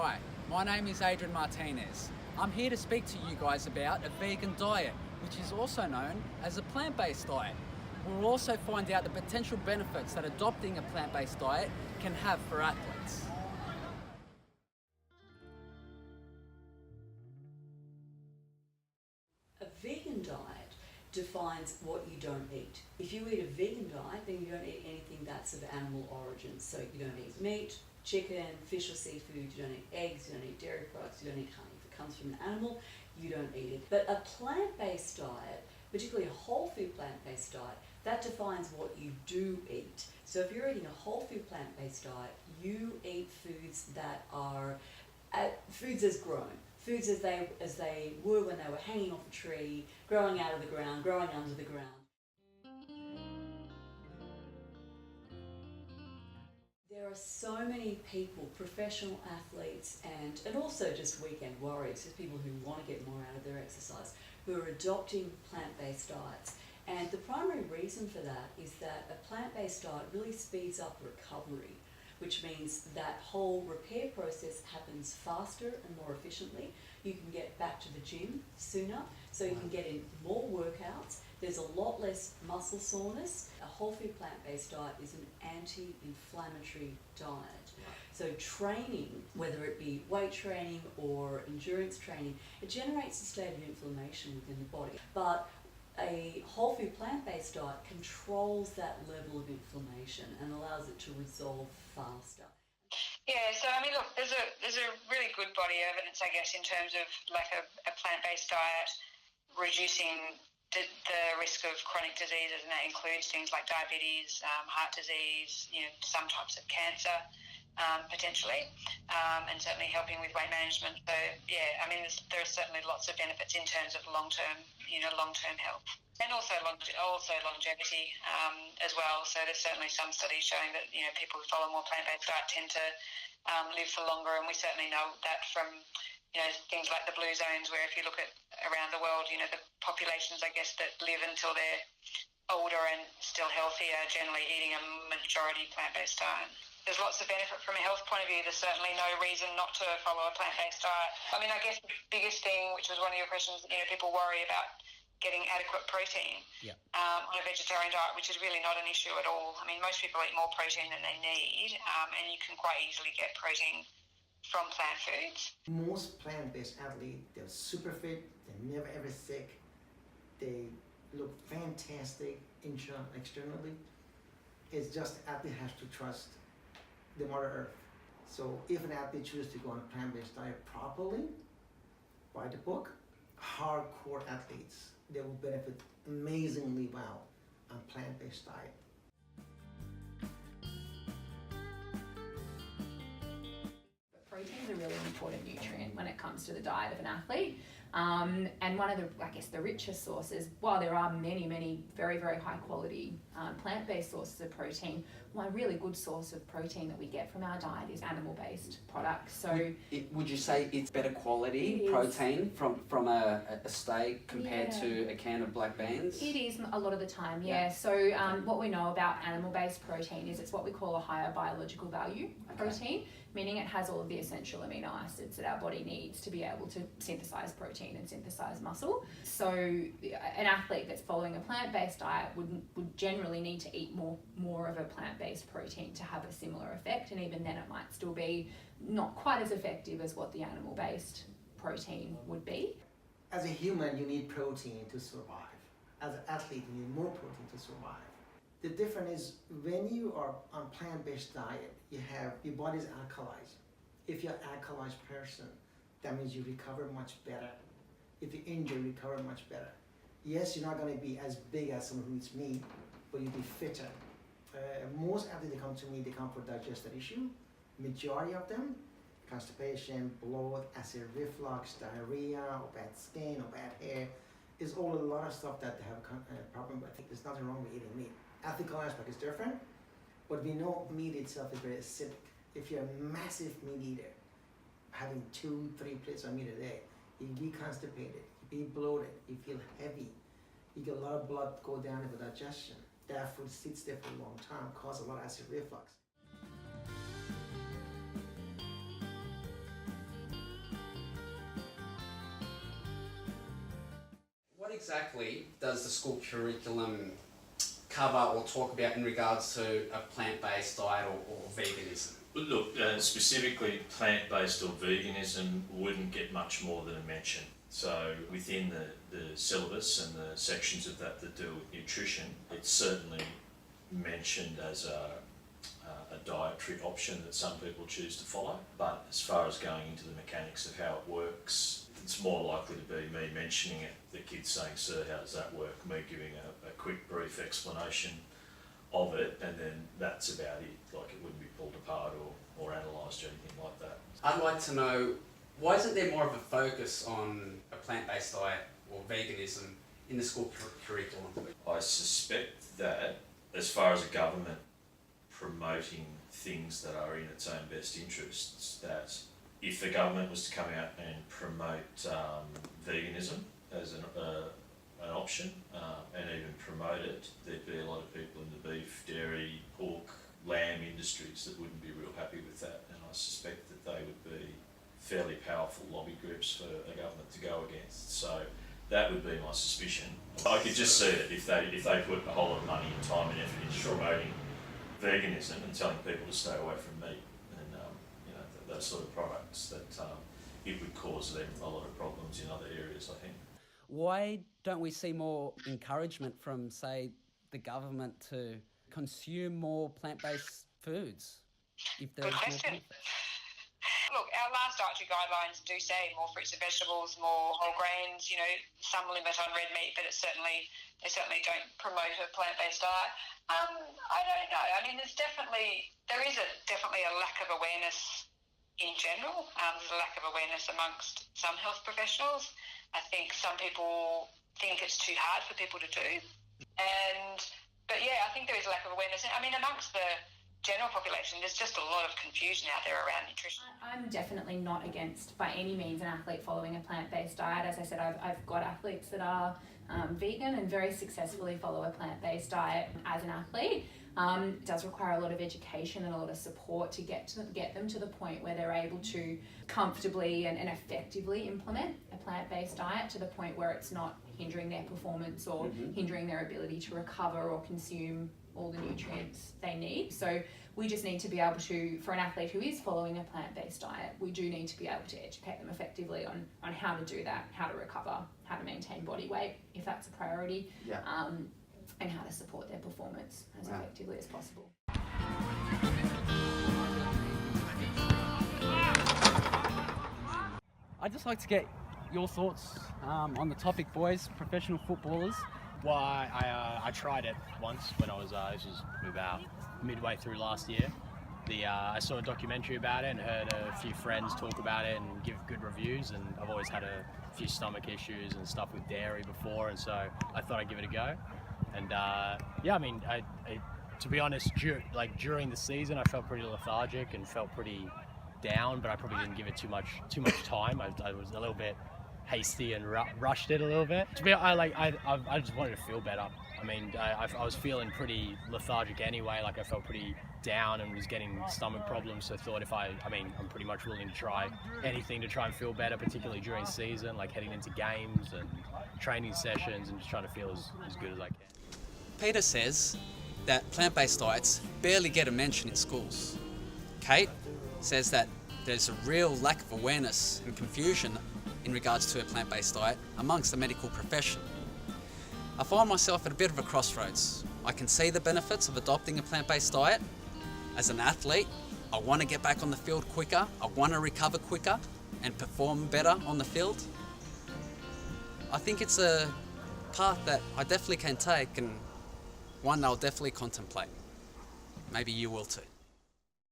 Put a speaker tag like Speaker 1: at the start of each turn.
Speaker 1: Hi, my name is Adrian Martinez. I'm here to speak to you guys about a vegan diet, which is also known as a plant-based diet. We'll also find out the potential benefits that adopting a plant-based diet can have for athletes.
Speaker 2: A vegan diet defines what you don't eat. If you eat a vegan diet, then you don't eat anything that's of animal origin. So you don't eat meat, chicken, fish or seafood, you don't eat eggs, you don't eat dairy products, you don't eat honey. If it comes from an animal, you don't eat it. But a plant-based diet, particularly a whole food plant-based diet, that defines what you do eat. So if you're eating a whole food plant-based diet, you eat foods that are foods as grown. Foods as they were when they were hanging off a tree, growing out of the ground, growing under the ground. There are so many people, professional athletes and also just weekend warriors, just people who want to get more out of their exercise, who are adopting plant-based diets. And the primary reason for that is that a plant-based diet really speeds up recovery, which means that whole repair process happens faster and more efficiently. You can get back to the gym sooner, so you can get in more workouts. There's a lot less muscle soreness. A whole food plant-based diet is an anti-inflammatory diet. So training, whether it be weight training or endurance training, it generates a state of inflammation within the body. But a whole food plant-based diet controls that level of inflammation and allows it to resolve faster.
Speaker 3: Yeah, so I mean, look, there's a really good body of evidence, I guess, in terms of like a plant-based diet reducing the risk of chronic diseases, and that includes things like diabetes, heart disease, some types of cancer, potentially, and certainly helping with weight management. So yeah, I mean, there are certainly lots of benefits in terms of long-term health. And also longevity as well. So there's certainly some studies showing that people who follow more plant-based diet tend to live for longer, and we certainly know that from things like the blue zones, where if you look at around the world, the populations, I guess, that live until they're older and still healthy are generally eating a majority plant-based diet. There's lots of benefit from a health point of view. There's certainly no reason not to follow a plant-based diet. I mean, I guess the biggest thing, which was one of your questions, people worry about getting adequate protein on a vegetarian diet, which is really not an issue at all. I mean, most people eat more protein than they need, and you can quite easily get protein from plant foods.
Speaker 4: Most plant-based athletes, they're super fit, they're never ever sick, they look fantastic externally. It's just athlete has to trust the Mother Earth. So if an athlete chooses to go on a plant-based diet properly, by the book, hardcore athletes, they will benefit amazingly well on plant-based diet.
Speaker 5: Protein is a really important nutrient when it comes to the diet of an athlete. And one of the richest sources, while there are many very, very high quality plant-based sources of protein, one really good source of protein that we get from our diet is animal-based products. So
Speaker 6: would you say it's better quality protein from a steak compared to a can of black beans?
Speaker 5: It is a lot of the time, yeah. So what we know about animal-based protein is it's what we call a higher biological value protein, meaning it has all of the essential amino acids that our body needs to be able to synthesize protein and synthesize muscle. So an athlete that's following a plant-based diet would generally need to eat more of a plant-based protein to have a similar effect, and even then it might still be not quite as effective as what the animal-based protein would be.
Speaker 4: As a human, you need protein to survive. As an athlete, you need more protein to survive. The difference is when you are on plant-based diet, your body is alkalized. If you're an alkalized person, that means you recover much better. If you're injured, you recover much better. Yes, you're not going to be as big as someone who eats meat, but you'll be fitter. Most athletes that come to me, they come for digestive issue. Majority of them, constipation, bloat, acid reflux, diarrhea, or bad skin, or bad hair, is all a lot of stuff that they have a problem with. I think there's nothing wrong with eating meat. Ethical aspect is different, but we know meat itself is very acidic. If you're a massive meat eater, having 2-3 plates of meat a day, you'll be constipated, you'll be bloated, you feel heavy, you get a lot of blood go down for digestion. That food sits there for a long time, causes a lot of acid reflux.
Speaker 6: What exactly does the school curriculum cover or talk about in regards to a plant-based diet or veganism?
Speaker 7: But look, specifically plant-based or veganism wouldn't get much more than a mention. So within the syllabus and the sections of that deal with nutrition, it's certainly mentioned as a dietary option that some people choose to follow. But as far as going into the mechanics of how it works, it's more likely to be me mentioning it, the kids saying, "Sir, how does that work?" Me giving a quick brief explanation of it, and then that's about it. Like, it wouldn't be pulled apart or analysed or anything like that.
Speaker 6: I'd like to know, why isn't there more of a focus on a plant-based diet or veganism in the school curriculum?
Speaker 7: I suspect that as far as a government promoting things that are in its own best interests, that if the government was to come out and promote veganism as an option and even promote it, there'd be a lot of people in the beef, dairy, pork, lamb industries that wouldn't be real happy with that, and I suspect that they would be fairly powerful lobby groups for a government to go against. So that would be my suspicion. I could just see it if they put a whole lot of money and time and effort into promoting veganism and telling people to stay away from meat and those sort of products, that it would cause them a lot of problems in other areas, I think.
Speaker 1: Why don't we see more encouragement from, say, the government to consume more plant-based foods? If there
Speaker 3: Good
Speaker 1: is more
Speaker 3: question.
Speaker 1: benefit?
Speaker 3: Look, our last dietary guidelines do say more fruits and vegetables, more whole grains, some limit on red meat, but they certainly don't promote a plant-based diet. I don't know. I mean, there is definitely a lack of awareness in general. There's a lack of awareness amongst some health professionals. I think some people think it's too hard for people to do. But yeah, I think there is a lack of awareness. I mean, amongst the general population, there's just a lot of confusion out there around nutrition.
Speaker 5: I'm definitely not against, by any means, an athlete following a plant-based diet. As I said, I've got athletes that are vegan and very successfully follow a plant-based diet as an athlete. It does require a lot of education and a lot of support to get them to the point where they're able to comfortably and effectively implement a plant-based diet to the point where it's not hindering their performance or hindering their ability to recover or consume all the nutrients they need. So we just need to be able to, for an athlete who is following a plant-based diet, we do need to be able to educate them effectively on how to do that, how to recover, how to maintain body weight if that's a priority, and how to support their performance as effectively as possible.
Speaker 1: I'd just like to get your thoughts on the topic, boys, professional footballers.
Speaker 8: Well, I tried it once when I was, this was about midway through last year. I saw a documentary about it and heard a few friends talk about it and give good reviews, and I've always had a few stomach issues and stuff with dairy before, and so I thought I'd give it a go. And I mean, to be honest, during the season I felt pretty lethargic and felt pretty down, but I probably didn't give it too much time. I was a little bit hasty and rushed it a little bit. To be honest, I just wanted to feel better. I mean, I was feeling pretty lethargic anyway. Like, I felt pretty down and was getting stomach problems. So I thought I'm pretty much willing to try anything to try and feel better, particularly during season, like heading into games and training sessions, and just trying to feel as good as I can.
Speaker 1: Peter says that plant-based diets barely get a mention in schools. Kate says that there's a real lack of awareness and confusion in regards to a plant-based diet amongst the medical profession. I find myself at a bit of a crossroads. I can see the benefits of adopting a plant-based diet. As an athlete, I want to get back on the field quicker, I want to recover quicker and perform better on the field. I think it's a path that I definitely can take, and one I'll definitely contemplate. Maybe you will too.